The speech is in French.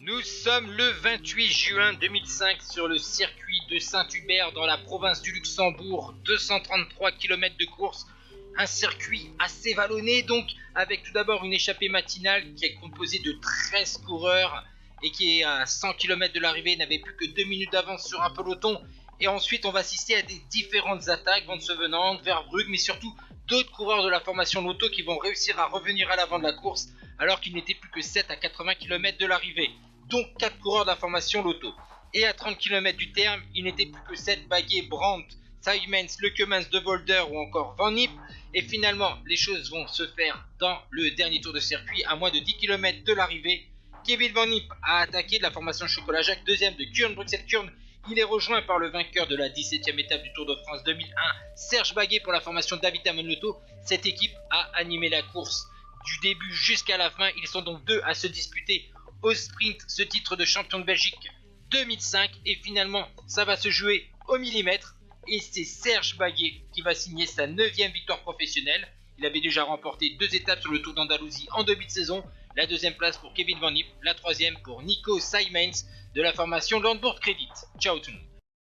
Nous sommes le 28 juin 2005 sur le circuit de Saint-Hubert dans la province du Luxembourg, 233 km de course, un circuit assez vallonné donc avec tout d'abord une échappée matinale qui est composée de 13 coureurs et qui est à 100 km de l'arrivée, n'avait plus que 2 minutes d'avance sur un peloton. Et ensuite on va assister à des différentes attaques, Van Sevenant, Verbrugge, mais surtout d'autres coureurs de la formation Lotto qui vont réussir à revenir à l'avant de la course alors qu'il n'était plus que 7 à 80 km de l'arrivée. Donc 4 coureurs de la formation Lotto. Et à 30 km du terme, il n'était plus que 7 Baguet, Brandt, Simons, Leukemans, De Volder ou encore Van Impe. Et finalement, les choses vont se faire dans le dernier tour de circuit à moins de 10 km de l'arrivée. Kevin Van Impe a attaqué de la formation Chocolat Jacques, deuxième de Kuurne-Bruxelles-Kuurne. Il est rejoint par le vainqueur de la 17e étape du Tour de France 2001, Serge Baguet pour la formation David Amon Lotto. Cette équipe a animé la course du début jusqu'à la fin. Ils sont donc deux à se disputer au sprint ce titre de champion de Belgique 2005 et finalement ça va se jouer au millimètre et c'est Serge Baguet qui va signer sa 9e victoire professionnelle. Il avait déjà remporté 2 étapes sur le Tour d'Andalousie en début de saison. La 2e place pour Kevin Van Impe, la 3e pour Nico Simons de la formation Landbourg Credit. Ciao tout le monde.